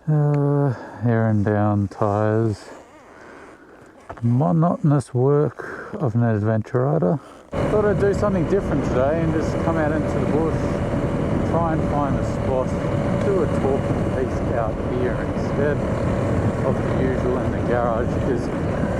Air and down tyres. Monotonous work of an adventure rider. Thought I'd do something different today and just come out into the bush, try and find a spot, do a talking piece out here instead of the usual in the garage, because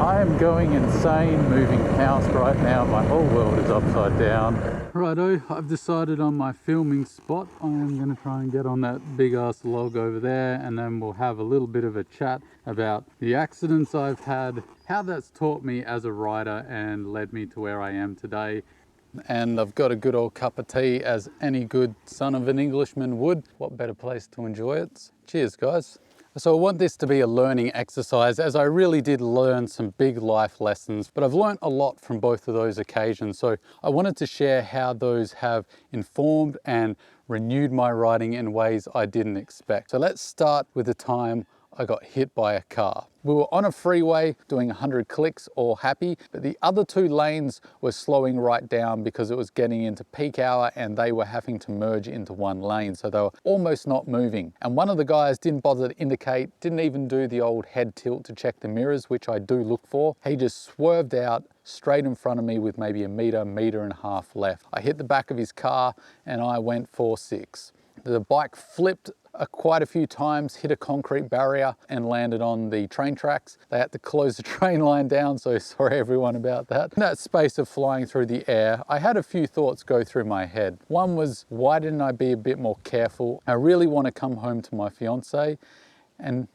I am going insane moving house right now. My whole world is upside down. Righto, I've decided on my filming spot. I am going to try and get on that big ass log over there, and then we'll have a little bit of a chat about the accidents I've had, how that's taught me as a rider and led me to where I am today. And I've got a good old cup of tea, as any good son of an Englishman would. What better place to enjoy it? Cheers, guys. So I want this to be a learning exercise, as I really did learn some big life lessons, but I've learned a lot from both of those occasions. So I wanted to share how those have informed and renewed my riding in ways I didn't expect. So let's start with the time I got hit by a car. We were on a freeway doing 100 clicks, all happy, but the other two lanes were slowing right down because it was getting into peak hour and they were having to merge into one lane. So they were almost not moving. And one of the guys didn't bother to indicate, didn't even do the old head tilt to check the mirrors, which I do look for. He just swerved out straight in front of me with maybe a meter and a half left. I hit the back of his car and I went 4.6. The bike flipped quite a few times, hit a concrete barrier and landed on the train tracks. They had to close the train line down, so sorry everyone about that. In that space of flying through the air, I had a few thoughts go through my head. One was, why didn't I be a bit more careful? I really want to come home to my fiance. And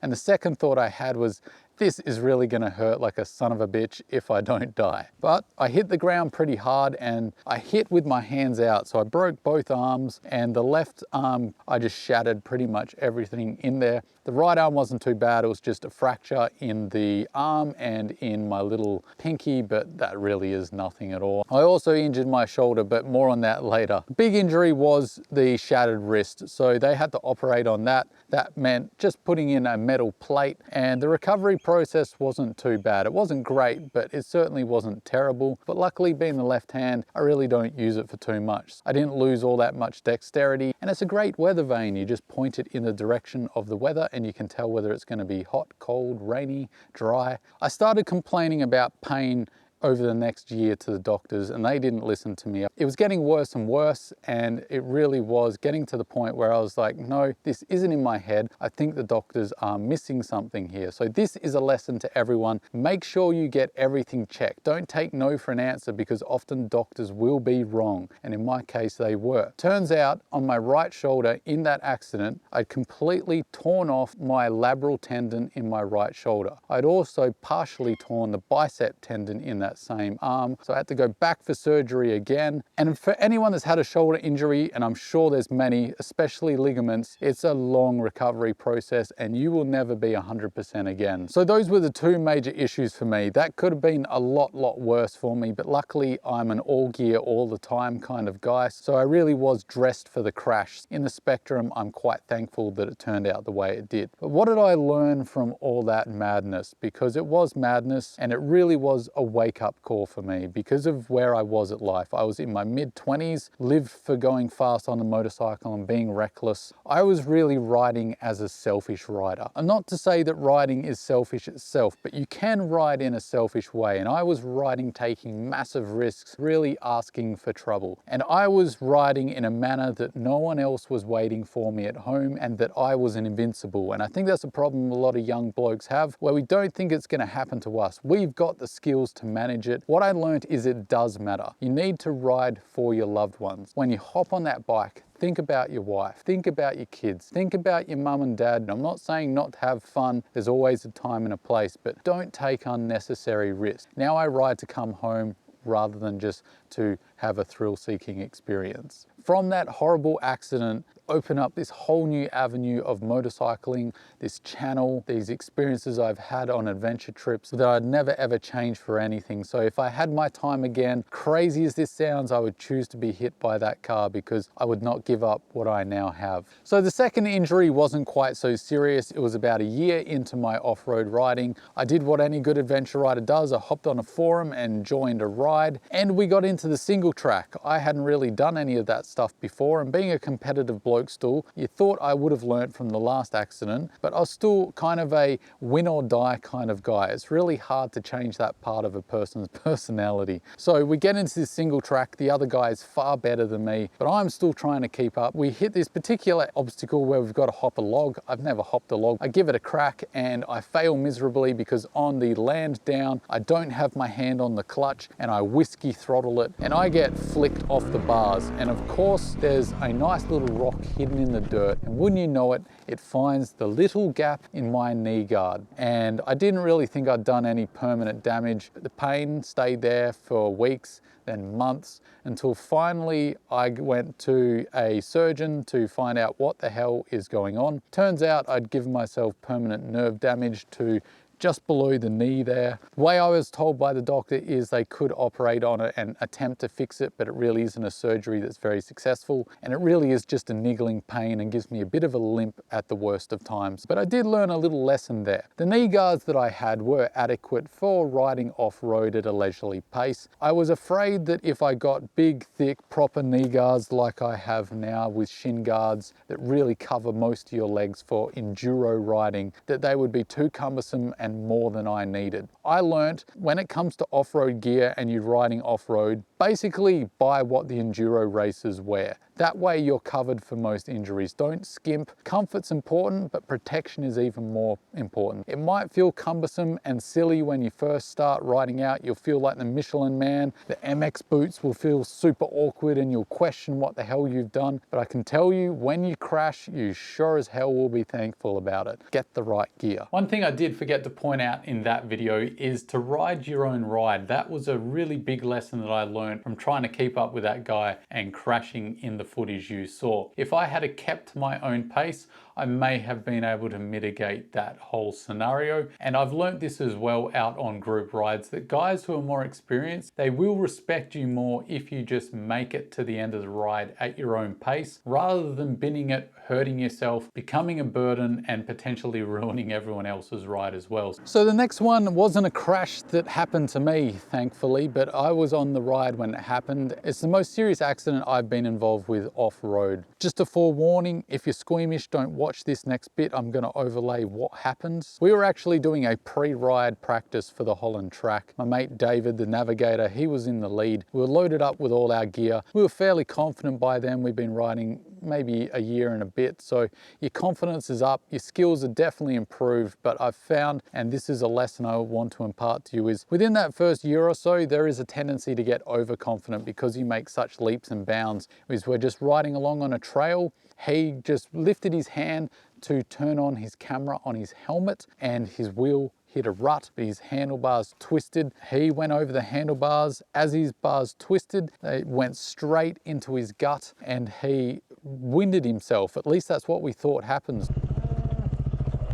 the second thought I had was, this is really gonna hurt like a son of a bitch if I don't die. But I hit the ground pretty hard and I hit with my hands out. So I broke both arms, and the left arm, I just shattered pretty much everything in there. The right arm wasn't too bad. It was just a fracture in the arm and in my little pinky, but that really is nothing at all. I also injured my shoulder, but more on that later. The big injury was the shattered wrist. So they had to operate on that. That meant just putting in a metal plate, and the recovery process wasn't too bad. It wasn't great, but it certainly wasn't terrible. But luckily, being the left hand, I really don't use it for too much. I didn't lose all that much dexterity, and it's a great weather vane. You just point it in the direction of the weather and you can tell whether it's going to be hot, cold, rainy, dry. I started complaining about pain over the next year to the doctors, and they didn't listen to me. It was getting worse and worse, and it really was getting to the point where I was like, no, this isn't in my head. I think the doctors are missing something here. So this is a lesson to everyone. Make sure you get everything checked. Don't take no for an answer, because often doctors will be wrong, and in my case they were. Turns out on my right shoulder in that accident, I'd completely torn off my labral tendon in my right shoulder. I'd also partially torn the bicep tendon in that same arm, so I had to go back for surgery again. And for anyone that's had a shoulder injury, and I'm sure there's many, especially ligaments, it's a long recovery process and you will never be 100% again. So those were the two major issues for me. That could have been a lot worse for me, but luckily I'm an all gear all the time kind of guy, so I really was dressed for the crash. In the spectrum, I'm quite thankful that it turned out the way it did. But what did I learn from all that madness? Because it was madness, and it really was a wake-up call for me because of where I was at life. I was in my mid-20s, lived for going fast on the motorcycle and being reckless. I was really riding as a selfish rider. And not to say that riding is selfish itself, but you can ride in a selfish way. And I was riding taking massive risks, really asking for trouble. And I was riding in a manner that no one else was waiting for me at home, and that I was an invincible. And I think that's a problem a lot of young blokes have, where we don't think it's going to happen to us. We've got the skills to manage it. What I learned is it does matter. You need to ride for your loved ones. When you hop on that bike, think about your wife, think about your kids, think about your mum and dad. And I'm not saying not to have fun. There's always a time and a place, but don't take unnecessary risks. Now I ride to come home rather than just to have a thrill-seeking experience. From that horrible accident, open up this whole new avenue of motorcycling, this channel, these experiences I've had on adventure trips that I'd never ever change for anything. So if I had my time again, crazy as this sounds, I would choose to be hit by that car, because I would not give up what I now have. So the second injury wasn't quite so serious. It was about a year into my off-road riding. I did what any good adventure rider does. I hopped on a forum and joined a ride, and we got into the single track. I hadn't really done any of that stuff before, and being a competitive bloke stool. You thought I would have learnt from the last accident, but I was still kind of a win or die kind of guy. It's really hard to change that part of a person's personality. So we get into this single track, the other guy is far better than me, but I'm still trying to keep up. We hit this particular obstacle where we've got to hop a log. I've never hopped a log. I give it a crack and I fail miserably because on the land down, I don't have my hand on the clutch and I whiskey throttle it and I get flicked off the bars. And of course, there's a nice little rock hidden in the dirt, and wouldn't you know it, it finds the little gap in my knee guard. And I didn't really think I'd done any permanent damage. The pain stayed there for weeks, then months, until finally I went to a surgeon to find out what the hell is going on. Turns out I'd given myself permanent nerve damage to just below the knee there. The way I was told by the doctor is they could operate on it and attempt to fix it, but it really isn't a surgery that's very successful. And it really is just a niggling pain and gives me a bit of a limp at the worst of times. But I did learn a little lesson there. The knee guards that I had were adequate for riding off-road at a leisurely pace. I was afraid that if I got big, thick, proper knee guards like I have now with shin guards that really cover most of your legs for enduro riding, that they would be too cumbersome and more than I needed. I learnt when it comes to off-road gear and you're riding off-road, basically buy what the enduro racers wear. That way you're covered for most injuries. Don't skimp. Comfort's important, but protection is even more important. It might feel cumbersome and silly when you first start riding out. You'll feel like the Michelin man. The MX boots will feel super awkward and you'll question what the hell you've done. But I can tell you, when you crash, you sure as hell will be thankful about it. Get the right gear. One thing I did forget to point out in that video is to ride your own ride. That was a really big lesson that I learned from trying to keep up with that guy and crashing in the footage you saw. If I had kept my own pace, I may have been able to mitigate that whole scenario. And I've learnt this as well out on group rides, that guys who are more experienced, they will respect you more if you just make it to the end of the ride at your own pace, rather than binning it, hurting yourself, becoming a burden, and potentially ruining everyone else's ride as well. So the next one wasn't a crash that happened to me, thankfully, but I was on the ride when it happened. It's the most serious accident I've been involved with off-road. Just a forewarning, if you're squeamish, don't watch this next bit. I'm going to overlay what happens. We were actually doing a pre-ride practice for the Holland track. My mate David, the navigator, he was in the lead. We were loaded up with all our gear. We were fairly confident by then. We've been riding maybe a year and a bit, so your confidence is up, your skills are definitely improved. But I've found, and this is a lesson I want to impart to you, is within that first year or so, there is a tendency to get overconfident because you make such leaps and bounds. We're just riding along on a trail. He just lifted his hand to turn on his camera on his helmet and his wheel hit a rut, his handlebars twisted. He went over the handlebars. As his bars twisted, they went straight into his gut and he winded himself. At least that's what we thought happens.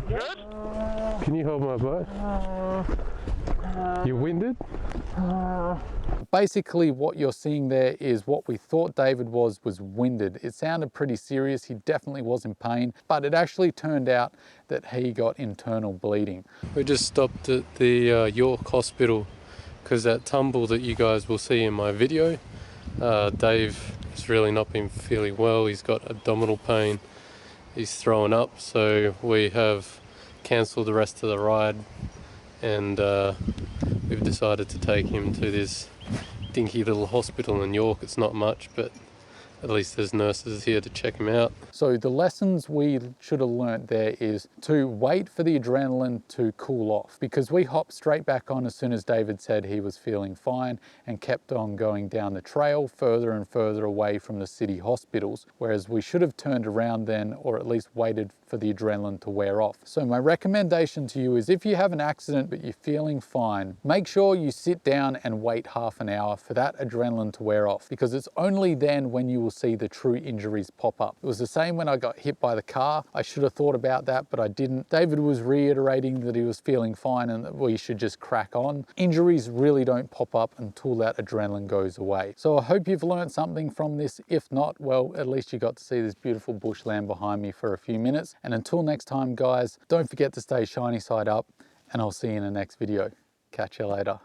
Good? Can you hold my butt? You winded? Basically what you're seeing there is what we thought David was winded. It sounded pretty serious. He definitely was in pain, but it actually turned out that he got internal bleeding. We just stopped at the York Hospital because that tumble that you guys will see in my video, Dave has really not been feeling well. He's got abdominal pain. He's throwing up, so we have cancelled the rest of the ride and we've decided to take him to this dinky little hospital in York. It's not much, but at least there's nurses here to check him out. So the lessons we should have learnt there is to wait for the adrenaline to cool off, because we hopped straight back on as soon as David said he was feeling fine and kept on going down the trail further and further away from the city hospitals, whereas we should have turned around then, or at least waited for the adrenaline to wear off. So my recommendation to you is, if you have an accident but you're feeling fine, make sure you sit down and wait half an hour for that adrenaline to wear off, because it's only then when you will see the true injuries pop up. It was the same when I got hit by the car. I should have thought about that, but I didn't. David was reiterating that he was feeling fine and that we should just crack on. Injuries really don't pop up until that adrenaline goes away. So I hope you've learned something from this. If not, well, at least you got to see this beautiful bushland behind me for a few minutes. And until next time, guys, don't forget to stay shiny side up, and I'll see you in the next video. Catch you later.